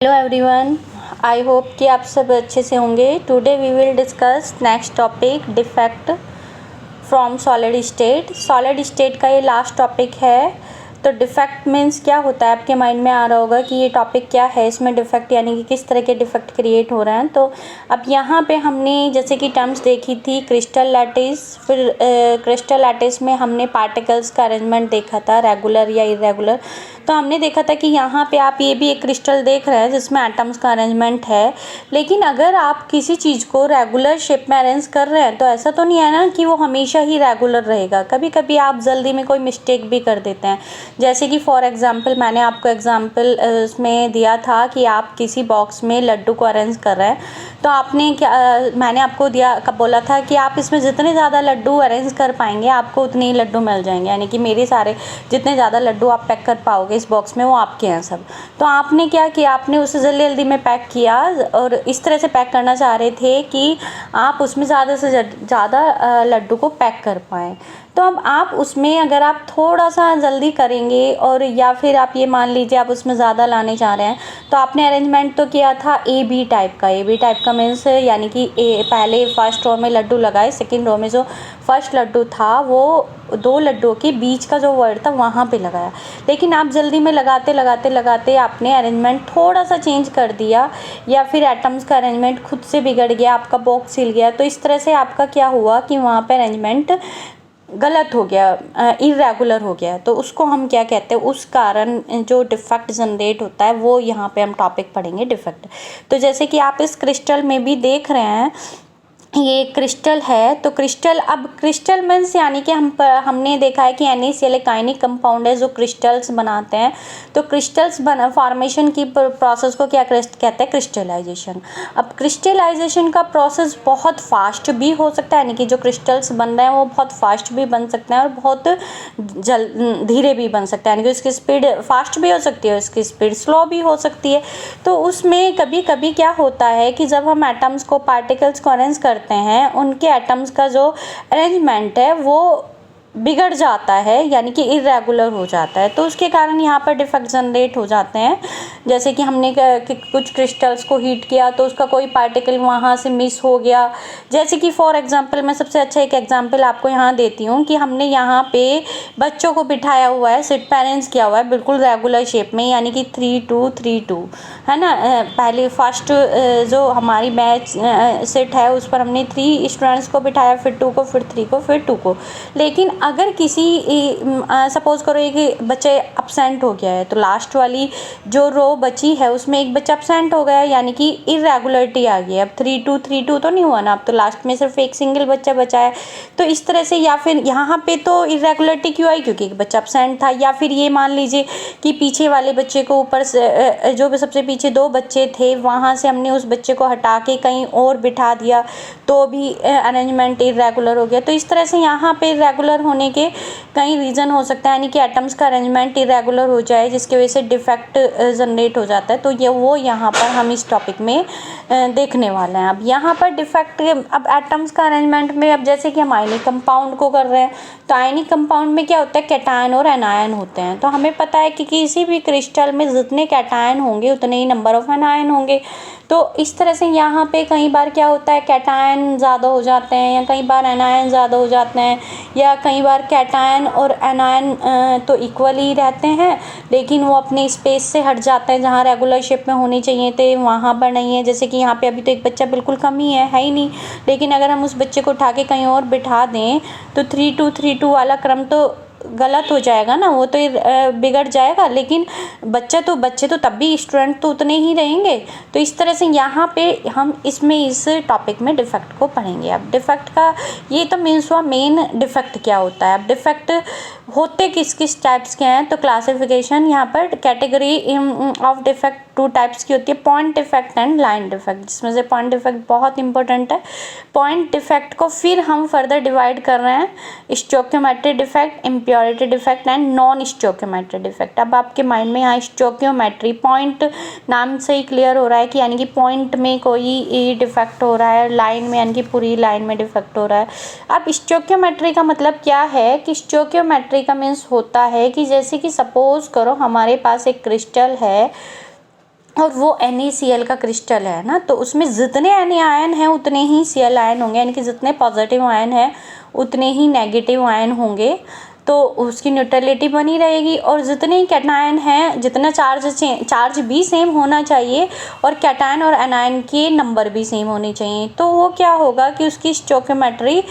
Hello everyone, I hope कि आप सब अच्छे से होंगे। Today we will discuss next topic defect from solid state. Solid state का ये लास्ट टॉपिक है। तो डिफेक्ट मीन्स क्या होता है, आपके माइंड में आ रहा होगा कि ये टॉपिक क्या है, इसमें डिफेक्ट यानी कि किस तरह के डिफेक्ट क्रिएट हो रहे हैं। तो अब यहाँ पे हमने जैसे कि टर्म्स देखी थी क्रिस्टल लैटिस, फिर क्रिस्टल लैटिस में हमने पार्टिकल्स का अरेंजमेंट देखा था, रेगुलर या इरेगुलर। तो हमने देखा था कि यहाँ पे आप ये भी एक क्रिस्टल देख रहे हैं जिसमें एटम्स का अरेंजमेंट है, लेकिन अगर आप किसी चीज़ को रेगुलर शेप में अरेंज कर रहे हैं तो ऐसा तो नहीं है ना कि वो हमेशा ही रेगुलर रहेगा। कभी कभी आप जल्दी में कोई मिस्टेक भी कर देते हैं। जैसे कि फॉर एग्जांपल मैंने आपको एग्जांपल इसमें दिया था कि आप किसी बॉक्स में लड्डू को अरेंज कर रहे हैं, तो आपने क्या मैंने आपको बोला था कि आप इसमें जितने ज़्यादा लड्डू अरेंज कर पाएंगे आपको उतने ही लड्डू मिल जाएंगे, यानी कि मेरे सारे जितने ज़्यादा लड्डू आप पैक कर पाओगे इस बॉक्स में वो आपके हैं सब। तो आपने क्या किया, आपने उसे जल्दी जल्दी में पैक किया और इस तरह से पैक करना चाह रहे थे कि आप उसमें ज़्यादा से ज़्यादा लड्डू को पैक कर पाएँ। तो अब आप उसमें अगर आप थोड़ा सा जल्दी करेंगे और या फिर आप ये मान लीजिए आप उसमें ज़्यादा लाने चाह रहे हैं, तो आपने अरेंजमेंट तो किया था ए बी टाइप का। ए बी टाइप का मीन्स यानी कि पहले फर्स्ट रो में लड्डू लगाए, सेकंड रो में जो फर्स्ट लड्डू था वो दो लड्डुओं के बीच का जो वर्ड था वहाँ पे लगाया। लेकिन आप जल्दी में लगाते लगाते लगाते आपने अरेंजमेंट थोड़ा सा चेंज कर दिया, या फिर एटम्स का अरेंजमेंट खुद से बिगड़ गया, आपका बॉक्स हिल गया। तो इस तरह से आपका क्या हुआ कि वहाँ पे अरेंजमेंट गलत हो गया, इरेगुलर हो गया। तो उसको हम क्या कहते हैं, उस कारण जो डिफेक्ट जनरेट होता है वो यहाँ पे हम टॉपिक पढ़ेंगे डिफेक्ट। तो जैसे कि आप इस क्रिस्टल में भी देख रहे हैं, ये क्रिस्टल है। तो क्रिस्टल, अब क्रिस्टल मीन्स यानी कि हमने देखा है कि NaCl एक आयनिक कंपाउंड है जो क्रिस्टल्स बनाते हैं। तो क्रिस्टल्स फॉर्मेशन की प्रोसेस को क्या कहते हैं, क्रिस्टलाइजेशन। अब क्रिस्टलाइजेशन का प्रोसेस बहुत फास्ट भी हो सकता है, यानी कि जो क्रिस्टल्स बन रहे हैं वो बहुत फास्ट भी बन सकते हैं और बहुत धीरे भी बन सकते हैं, यानी कि उसकी स्पीड फास्ट भी हो सकती है, उसकी स्पीड स्लो भी हो सकती है। तो उसमें कभी कभी क्या होता है कि जब हम एटम्स को, पार्टिकल्स को अरेंज करते हैं, उनके एटम्स का जो अरेंजमेंट है वो बिगड़ जाता है, यानी कि इरेगुलर हो जाता है। तो उसके कारण यहाँ पर डिफेक्ट जनरेट हो जाते हैं। जैसे कि हमने कुछ क्रिस्टल्स को हीट किया तो उसका कोई पार्टिकल वहाँ से मिस हो गया। जैसे कि फॉर एग्जांपल मैं सबसे अच्छा एक एग्जांपल आपको यहाँ देती हूँ कि हमने यहाँ पे बच्चों को बिठाया हुआ है, सिट पे अरेंज किया हुआ है बिल्कुल रेगुलर शेप में, यानी कि 3-2-3-2 है ना। पहले फर्स्ट जो हमारी बैच सेट है उस पर हमने 3 स्टूडेंट्स को बिठाया, फिर 2 को, फिर 3 को, फिर 2 को। लेकिन अगर किसी सपोज करो कि बच्चे एब्सेंट हो गया है, तो लास्ट वाली जो रो बची है उसमें एक बच्चा एब्सेंट हो गया, यानी कि इरेगुलरिटी आ गई। अब 3-2-3-2 तो नहीं हुआ ना, अब तो लास्ट में सिर्फ एक सिंगल बच्चा बचा है। तो इस तरह से, या फिर यहाँ पे तो इरेगुलरिटी क्यों आई, क्योंकि एक बच्चा एब्सेंट था। या फिर ये मान लीजिए कि पीछे वाले बच्चे को ऊपर से जो सबसे पीछे 2 बच्चे थे वहाँ से हमने उस बच्चे को हटा के कहीं और बिठा दिया, तो भी अरेंजमेंट इरेगुलर हो गया। तो इस तरह से यहाँ पे इरेगुलर होने के कई रीज़न हो सकता है, यानी कि एटम्स का अरेंजमेंट इरेगुलर हो जाए जिसकी वजह से डिफेक्ट जनरेट हो जाता है। तो ये वो यहाँ पर हम इस टॉपिक में देखने वाले हैं। अब यहाँ पर डिफेक्ट, अब एटम्स का अरेंजमेंट में, अब जैसे कि हम आयनिक कंपाउंड को कर रहे हैं, तो आयनिक कंपाउंड में क्या होता है, कैटायन और एनायन होते हैं। तो हमें पता है कि किसी भी क्रिस्टल में जितने कैटायन होंगे उतने ही नंबर ऑफ एनायन होंगे। तो इस तरह से यहाँ पे कई बार क्या होता है, कैटायन ज़्यादा हो जाते हैं या कई बार एनायन ज़्यादा हो जाते हैं, या कई बार कैटायन और एनायन तो इक्वली रहते हैं लेकिन वो अपने स्पेस से हट जाते हैं, जहाँ रेगुलर शेप में होने चाहिए थे वहाँ पर नहीं है। जैसे कि यहाँ पे अभी तो एक बच्चा बिल्कुल कम ही है ही नहीं, लेकिन अगर हम उस बच्चे को उठा के कहीं और बिठा दें तो 3-2-3-2 वाला क्रम तो गलत हो जाएगा ना, वो तो बिगड़ जाएगा। लेकिन बच्चे तो तब भी स्टूडेंट तो उतने ही रहेंगे। तो इस तरह से यहाँ पे हम इसमें इस टॉपिक में डिफेक्ट को पढ़ेंगे। अब डिफेक्ट का ये तो मीन्स हुआ मेन डिफेक्ट क्या होता है। अब डिफेक्ट होते किस किस टाइप्स के हैं, तो क्लासिफिकेशन यहाँ पर कैटेगरी ऑफ डिफेक्ट 2 टाइप्स की होती है, point defect and line defect, जिसमें से पॉइंट डिफेक्ट बहुत इंपॉर्टेंट है। पॉइंट डिफेक्ट को फिर हम फर्दर डिवाइड कर रहे हैं, stoichiometric defect, impurity defect and non stoichiometric defect. अब आपके माइंड में यहाँ स्टोइकियोमेट्री, पॉइंट नाम से ही क्लियर हो रहा है कि यानी कि पॉइंट में कोई डिफेक्ट हो रहा है, लाइन में यानी कि पूरी लाइन में डिफेक्ट हो रहा है। अब स्टोइकियोमेट्री का मतलब क्या है कि स्टोइकियोमेट्री का मीन्स होता है कि जैसे कि सपोज करो हमारे पास एक क्रिस्टल है और वो NaCl का क्रिस्टल है ना, तो उसमें जितने Na आयन हैं उतने ही Cl आयन होंगे, यानी कि जितने पॉजिटिव आयन हैं उतने ही नेगेटिव आयन होंगे, तो उसकी न्यूट्रलिटी बनी रहेगी। और जितने ही कैटायन हैं, जितना चार्ज भी सेम होना चाहिए और कैटायन और एनायन के नंबर भी सेम होने चाहिए, तो वो क्या होगा कि उसकी स्टोइकियोमेट्री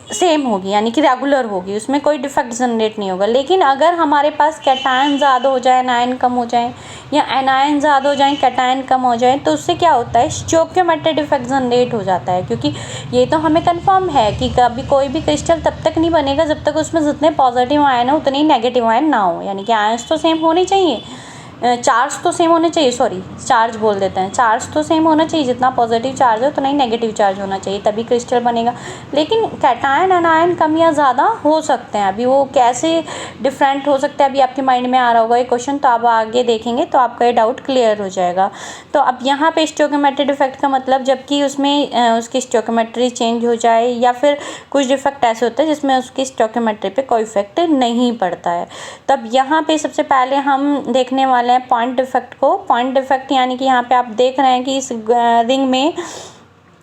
सेम होगी, यानी कि रेगुलर होगी, उसमें कोई डिफेक्ट जनरेट नहीं होगा। लेकिन अगर हमारे पास कैटायन ज़्यादा हो जाए, एनायन कम हो जाए, या एनायन ज़्यादा हो जाए, कैटायन कम हो जाए, तो उससे क्या होता है, स्टोइकियोमेट्रिक डिफेक्ट जनरेट हो जाता है। क्योंकि ये तो हमें कंफर्म है कि कभी कोई भी क्रिस्टल तब तक नहीं बनेगा जब तक उसमें जितने पॉजिटिव आयन है उतने ही नेगेटिव आयन ना हो, यानी कि आयन्स तो सेम होने चाहिए, चार्ज तो सेम होने चाहिए, चार्ज बोल देते हैं, चार्ज तो सेम होना चाहिए, जितना पॉजिटिव चार्ज है उतना ही नेगेटिव चार्ज होना चाहिए, तभी क्रिस्टल बनेगा। लेकिन कैटायन एनायन कम या ज़्यादा हो सकते हैं, अभी वो कैसे डिफरेंट हो सकते हैं अभी आपके माइंड में आ रहा होगा ये क्वेश्चन, तो आप आगे देखेंगे तो आपका ये डाउट क्लियर हो जाएगा। तो अब यहाँ पे स्टोइकियोमेट्रिक डिफेक्ट का मतलब जबकि उसमें उसकी स्टोइकियोमेट्री चेंज हो जाए, या फिर कुछ डिफेक्ट ऐसे होते हैं जिसमें उसकी स्टोइकियोमेट्री पे कोई इफेक्ट नहीं पड़ता है। तब यहाँ पे सबसे पहले हम देखने वाले हैं पॉइंट डिफेक्ट को। पॉइंट डिफेक्ट यानी कि यहाँ पे आप देख रहे हैं कि इस रिंग में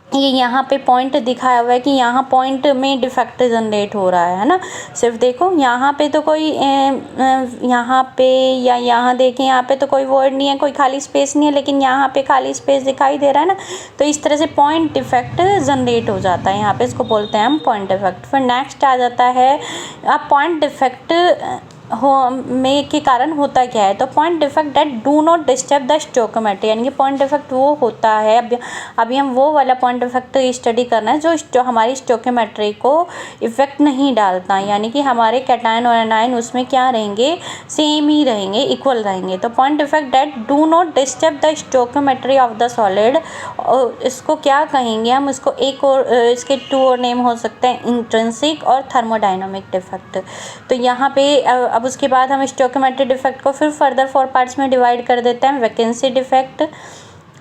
ये यहाँ पे पॉइंट दिखाया हुआ है कि यहाँ पॉइंट में डिफेक्ट जनरेट हो रहा है ना। सिर्फ देखो यहाँ पे तो कोई यहाँ पे या यहाँ देखें, यहाँ पे तो कोई वर्ड नहीं है, कोई खाली स्पेस नहीं है, लेकिन यहाँ पे खाली स्पेस दिखाई दे रहा है ना, तो इस तरह से पॉइंट डिफेक्ट जनरेट हो जाता है, यहाँ पे इसको बोलते हैं हम पॉइंट डिफेक्ट। फिर नेक्स्ट आ जाता है अब पॉइंट डिफेक्ट में के कारण होता क्या है, तो point defect that do not disturb the stoichiometry, यानी कि पॉइंट डिफेक्ट वो होता है, अभी हम वो वाला पॉइंट डिफेक्ट स्टडी करना है जो हमारी स्टोइकियोमेट्री को इफेक्ट नहीं डालता, यानी कि हमारे कैटायन और एनायन उसमें क्या रहेंगे, सेम ही रहेंगे, इक्वल रहेंगे। तो point defect that do not disturb the stoichiometry of the solid, इसको क्या कहेंगे हम, इसको एक और इसके 2 और नेम हो सकते हैं, इंट्रिंसिक और थर्मोडायनामिक डिफेक्ट। तो यहाँ पे अब उसके बाद हम स्टोइकियोमेट्रिक डिफेक्ट को फिर फर्दर 4 पार्ट्स में डिवाइड कर देते हैं, vacancy defect,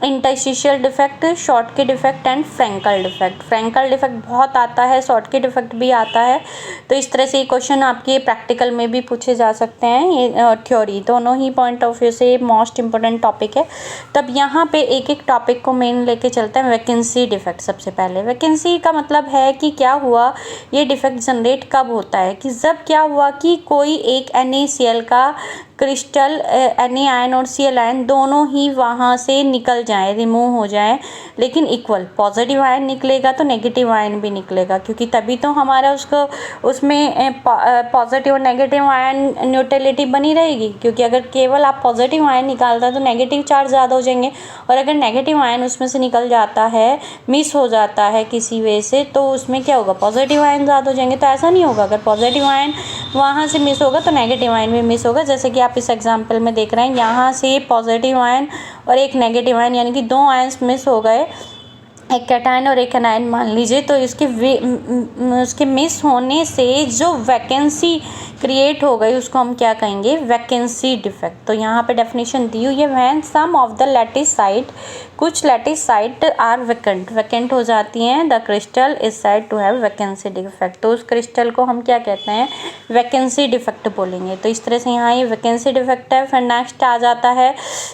interstitial defect, Schottky defect and Frenkel defect. Frenkel defect बहुत आता है, शॉर्टकी डिफेक्ट भी आता है, तो इस तरह से ये क्वेश्चन आपके प्रैक्टिकल में भी पूछे जा सकते हैं, ये थ्योरी दोनों ही पॉइंट ऑफ व्यू से मोस्ट इंपॉर्टेंट टॉपिक है। तब यहाँ पे एक एक टॉपिक को मेन लेके चलते हैं। वैकेंसी डिफेक्ट सबसे पहले, वैकेंसी का मतलब है कि क्या हुआ, ये डिफेक्ट जनरेट कब होता है, कि जब क्या हुआ कि कोई एक NaCl का क्रिस्टल Na आयन और Cl आयन दोनों ही वहाँ से निकल जाए, रिमूव हो जाए, लेकिन इक्वल, पॉजिटिव आयन निकलेगा तो नेगेटिव आयन भी निकलेगा, क्योंकि तभी तो हमारा उसको उसमें पॉजिटिव और नेगेटिव आयन न्यूट्रलिटी बनी रहेगी। क्योंकि अगर केवल आप पॉजिटिव आयन निकालता है तो नेगेटिव चार्ज ज़्यादा हो जाएंगे, और अगर नेगेटिव आयन उसमें से निकल जाता है, मिस हो जाता है किसी वजह से, तो उसमें क्या होगा, पॉजिटिव आयन ज़्यादा हो जाएंगे। तो ऐसा नहीं होगा, अगर पॉजिटिव आयन वहाँ से मिस होगा तो नेगेटिव आयन भी मिस होगा, जैसे कि आप इस एग्जाम्पल में देख रहे हैं, यहाँ से पॉजिटिव आयन और एक नेगेटिव आयन, यानी कि 2 आयन्स मिस हो गए, एक कैटायन और एक एनायन मान लीजिए, तो उसके मिस होने से जो वैकेंसी क्रिएट हो गई उसको हम क्या कहेंगे, वैकेंसी डिफेक्ट। तो यहाँ पे डेफिनेशन दी हुई है, when some of the lattice site, कुछ लैटिस साइट आर वैकेंट हो जाती हैं, the crystal is said to have vacancy defect, तो उस क्रिस्टल को हम क्या कहते हैं, वैकेंसी डिफेक्ट बोलेंगे। तो इस तरह से यहाँ ये वैकेंसी डिफेक्ट है। फिर नेक्स्ट आ जाता है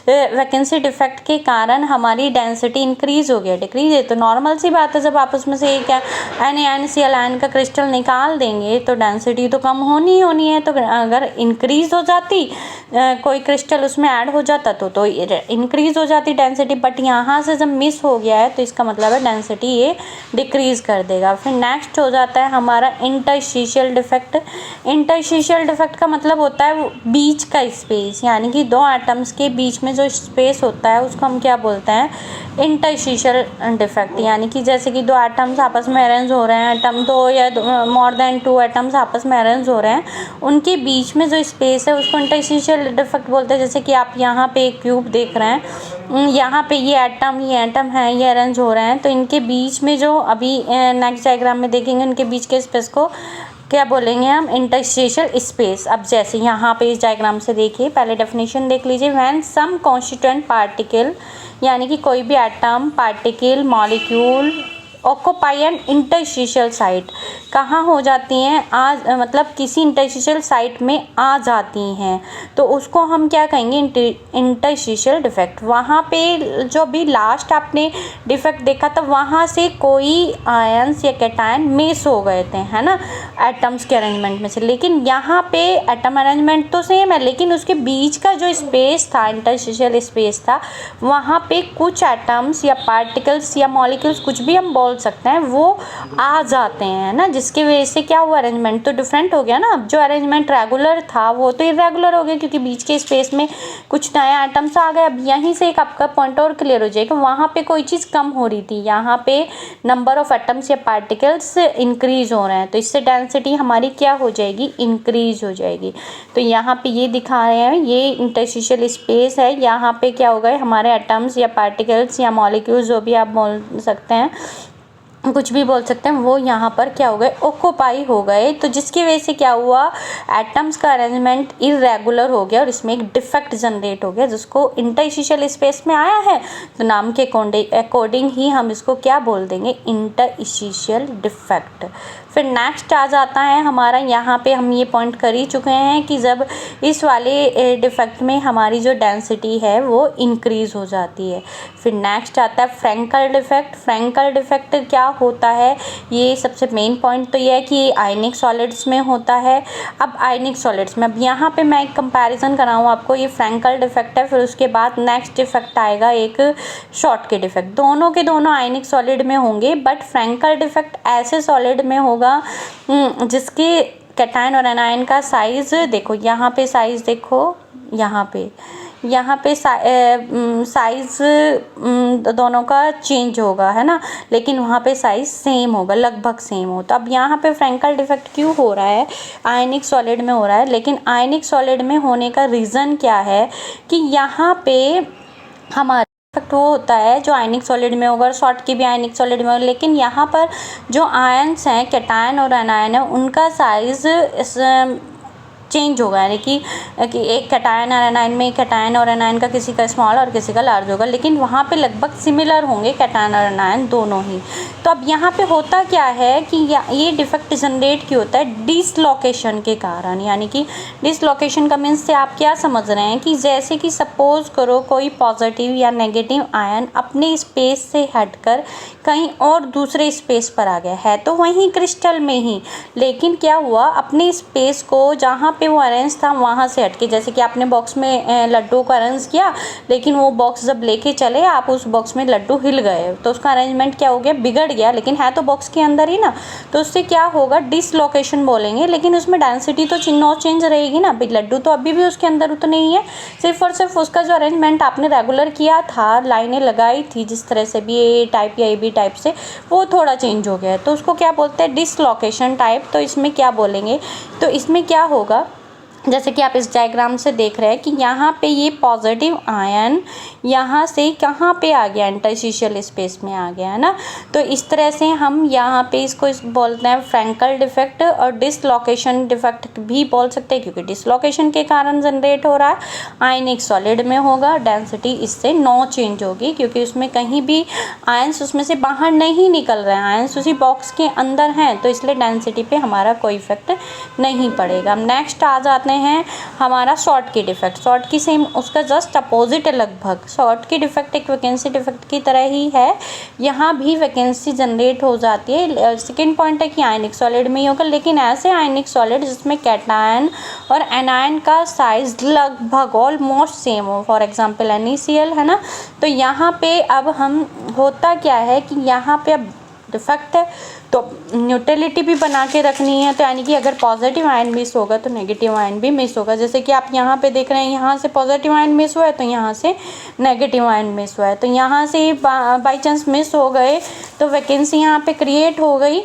वैकेंसी डिफेक्ट के कारण हमारी डेंसिटी इंक्रीज हो गया, डिक्रीज है, तो नॉर्मल सी बात है, जब आप उसमें से क्या NaCl आयन का क्रिस्टल निकाल देंगे तो डेंसिटी तो कम होनी है, तो अगर इंक्रीज हो जाती कोई क्रिस्टल उसमें ऐड हो जाता तो इंक्रीज हो जाती डेंसिटी, बट यहाँ से जब मिस हो गया है तो इसका मतलब है डेंसिटी ये डिक्रीज कर देगा। फिर नेक्स्ट हो जाता है हमारा इंटरस्टिशियल डिफेक्ट। इंटरस्टिशियल डिफेक्ट का मतलब होता है बीच का स्पेस, यानी कि 2 एटम्स के बीच में जो स्पेस होता है उसको हम क्या बोलते हैं, इंटरस्टिशियल डिफेक्ट। यानी कि जैसे कि 2 एटम्स आपस में अरेंज हो रहे हैं, एटम 2 या मोर देन 2 एटम्स आपस में अरेंज हो रहे हैं, उनके बीच में जो स्पेस है उसको इंटरस्टिशियल डिफेक्ट बोलते हैं। जैसे कि आप यहाँ पे एक क्यूब देख रहे हैं, यहाँ पे ये एटम है, ये अरेंज हो रहे हैं, तो इनके बीच में जो अभी नेक्स्ट डायग्राम में देखेंगे उनके बीच के स्पेस को क्या बोलेंगे हम, इंटरस्टिशियल स्पेस। अब जैसे यहाँ पे इस डायग्राम से देखिए, पहले डेफिनेशन देख लीजिए, व्हेन सम कॉन्स्टिट्यूएंट पार्टिकल, यानी कि कोई भी atom, particle, molecule occupy an interstitial site, कहाँ हो जाती हैं, आज मतलब किसी इंटरस्टिशियल साइट में आ जाती हैं, तो उसको हम क्या कहेंगे, इंटरस्टिशियल डिफेक्ट। वहाँ पे जो भी लास्ट आपने डिफेक्ट देखा था वहाँ से कोई आयंस या कैटायन मिस हो गए थे, है ना, एटम्स के अरेंजमेंट में से। लेकिन यहाँ पे एटम अरेंजमेंट तो सेम है, लेकिन उसके बीच का जो स्पेस था, इंटरस्टिशियल स्पेस था, वहाँ पे कुछ एटम्स या पार्टिकल्स या मॉलिक्यूल्स, कुछ भी हम बोल सकते हैं, वो आ जाते हैं ना, जिसकी वजह से क्या हुआ, अरेंजमेंट तो डिफरेंट हो गया ना। अब जो अरेंजमेंट रेगुलर था वो तो इरेगुलर हो गया, क्योंकि बीच के स्पेस में कुछ नया एटम्स आ गए। अब यहीं से एक आपका पॉइंट और क्लियर हो जाएगा, वहाँ पे कोई चीज़ कम हो रही थी, यहाँ पे नंबर ऑफ एटम्स या पार्टिकल्स इंक्रीज हो रहे हैं, तो इससे डेंसिटी हमारी क्या हो जाएगी, इंक्रीज हो जाएगी। तो यहाँ पे ये दिखा रहे हैं, ये इंटरस्टिशियल स्पेस है, यहाँ पे क्या हो गए हमारे एटम्स या पार्टिकल्स या मॉलिक्यूल्स, जो भी आप बोल सकते हैं, कुछ भी बोल सकते हैं, वो यहाँ पर क्या हो गए, ऑक्यूपाई हो गए। तो जिसकी वजह से क्या हुआ, एटम्स का अरेंजमेंट इरेगुलर हो गया और इसमें एक डिफेक्ट जनरेट हो गया, जिसको इंटरस्टिशियल स्पेस में आया है, तो नाम के अकॉर्डिंग ही हम इसको क्या बोल देंगे, इंटरस्टिशियल डिफेक्ट। फिर नेक्स्ट आ जाता है हमारा, यहाँ पे हम ये पॉइंट कर ही चुके हैं कि जब इस वाले डिफेक्ट में हमारी जो डेंसिटी है वो इंक्रीज हो जाती है। फिर नेक्स्ट आता है फ्रैंकल डिफेक्ट। फ्रैंकल डिफेक्ट क्या होता है, ये सबसे मेन पॉइंट तो ये है कि आयनिक सॉलिड्स में होता है। अब आयनिक सॉलिड्स में, अब यहाँ पे मैं एक कंपैरिजन कराऊँ आपको, ये फ्रैंकल डिफेक्ट है, फिर उसके बाद नेक्स्ट डिफेक्ट आएगा एक शॉर्ट के डिफेक्ट। दोनों के दोनों आयनिक सॉलिड में होंगे, बट फ्रैंकल डिफेक्ट ऐसे सॉलिड में होगा जिसके कैटायन और एनायन का साइज देखो, यहाँ पे साइज देखो, यहाँ पे साइज दोनों का चेंज होगा, है ना, लेकिन वहाँ पे साइज सेम होगा, लगभग सेम हो। तो अब यहाँ पे फ्रैंकल डिफेक्ट क्यों हो रहा है, आयनिक सॉलिड में हो रहा है, लेकिन आयनिक सॉलिड में होने का रीज़न क्या है कि यहाँ पे हमारा डिफेक्ट वो होता है जो आयनिक सॉलिड में होगा, और शॉर्ट की भी आयनिक सॉलिड में होगा, लेकिन यहाँ पर जो आयन्स हैं, कैटायन और एनायन है, उनका साइज चेंज होगा, यानी कि एक कैटायन और एनायन में, कैटायन और एनायन का किसी का स्मॉल और किसी का लार्ज होगा, लेकिन वहाँ पे लगभग सिमिलर होंगे कैटायन और एनायन दोनों ही। तो अब यहाँ पे होता क्या है कि ये डिफेक्ट जनरेट क्यों होता है, डिसलोकेशन के कारण। यानी कि डिसलोकेशन का मीन्स से आप क्या समझ रहे हैं कि जैसे कि सपोज करो कोई पॉजिटिव या नेगेटिव आयन अपने स्पेस से हटकर कहीं और दूसरे स्पेस पर आ गया है, तो वहीं क्रिस्टल में ही, लेकिन क्या हुआ, अपने स्पेस को जहाँ पे वो अरेंज था वहाँ से हटके, जैसे कि आपने बॉक्स में लड्डू को अरेंज किया, लेकिन वो बॉक्स जब लेके चले आप, उस बॉक्स में लड्डू हिल गए, तो उसका अरेंजमेंट क्या हो गया, बिगड़ गया, लेकिन है तो बॉक्स के अंदर ही ना, तो उससे क्या होगा, डिसलोकेशन बोलेंगे, लेकिन उसमें डेंसिटी तो नो चेंज रहेगी ना, लड्डू तो अभी भी उसके अंदर उतना ही है, सिर्फ और सिर्फ उसका जो अरेंजमेंट आपने रेगुलर किया था, लाइनें लगाई थी जिस तरह से भी ए टाइप या ए बी टाइप से, वो थोड़ा चेंज हो गया है, तो उसको क्या बोलते हैं, डिसलोकेशन टाइप। तो इसमें क्या बोलेंगे, तो इसमें क्या होगा, जैसे कि आप इस डायग्राम से देख रहे हैं कि यहाँ पे ये पॉजिटिव आयन यहाँ से कहाँ पे आ गया, इंटरस्टिशियल स्पेस में आ गया, है ना। तो इस तरह से हम यहाँ पे इसको बोलते हैं फ्रैंकल डिफेक्ट, और डिसलोकेशन डिफेक्ट भी बोल सकते हैं, क्योंकि डिसलोकेशन के कारण जनरेट हो रहा है, आयनिक सॉलिड में होगा, डेंसिटी इससे नो चेंज होगी, क्योंकि उसमें कहीं भी आयंस उसमें से बाहर नहीं निकल रहे हैं, आयंस उसी बॉक्स के अंदर हैं, तो इसलिए डेंसिटी पे हमारा कोई इफेक्ट नहीं पड़ेगा। नेक्स्ट आ जाते हैं हमारा शॉर्ट की डिफेक्ट। शॉर्ट की सेम उसका जस्ट अपोजिट है लगभग, शॉर्ट की डिफेक्ट एक वैकेंसी डिफेक्ट की तरह ही है, यहाँ भी वैकेंसी जनरेट हो जाती है। सेकेंड पॉइंट है कि आयनिक सॉलिड में ही होगा, लेकिन ऐसे आयनिक सॉलिड जिसमें कैटायन और एनायन का साइज लगभग ऑलमोस्ट सेम हो, फॉर एग्जांपल NaCl, है ना। तो यहाँ पे अब हम होता क्या है कि यहाँ पे अब डिफेक्ट है तो न्यूट्रलिटी भी बना के रखनी है, तो यानी कि अगर पॉजिटिव आयन मिस होगा तो नेगेटिव आयन भी मिस होगा। जैसे कि आप यहाँ पे देख रहे हैं, यहाँ से पॉजिटिव आयन मिस हुआ है तो यहाँ से नेगेटिव आयन मिस हुआ है, तो यहाँ से बाई चांस मिस हो गए तो वैकेंसी यहाँ पे क्रिएट हो गई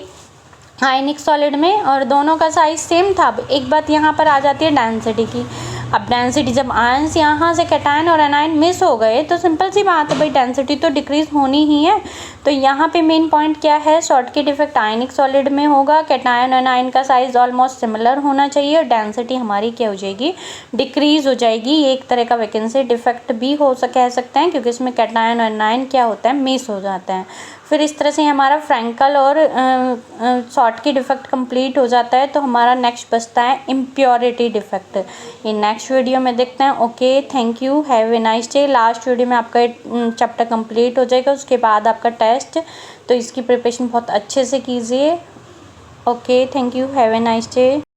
आयनिक सॉलिड में, और दोनों का साइज सेम था। अब एक बात यहाँ पर आ जाती है डेंसिटी की। अब डेंसिटी जब आयंस यहाँ से कैटायन और एनायन मिस हो गए तो सिंपल सी बात है भाई, डेंसिटी तो डिक्रीज होनी ही है। तो यहाँ पे मेन पॉइंट क्या है, शॉर्टकट इफेक्ट आयनिक सॉलिड में होगा, कैटायन और एनायन का साइज ऑलमोस्ट सिमिलर होना चाहिए और डेंसिटी हमारी क्या हो जाएगी, डिक्रीज हो जाएगी। ये एक तरह का वैकेंसी डिफेक्ट भी कह सकते हैं, क्योंकि इसमें कैटायन और एनायन क्या होता है, मिस हो जाता है। फिर इस तरह से हमारा फ्रैंकल और शॉर्टकट डिफेक्ट कंप्लीट हो जाता है। तो हमारा नेक्स्ट बचता है इम्प्योरिटी डिफेक्ट। ये नेक्स्ट वीडियो में देखते हैं। Okay, thank you, have a nice day. Last video में आपका चैप्टर कंप्लीट हो जाएगा, उसके बाद आपका टेस्ट, तो इसकी प्रिपरेशन बहुत अच्छे से कीजिए। Okay, thank you, have a nice day.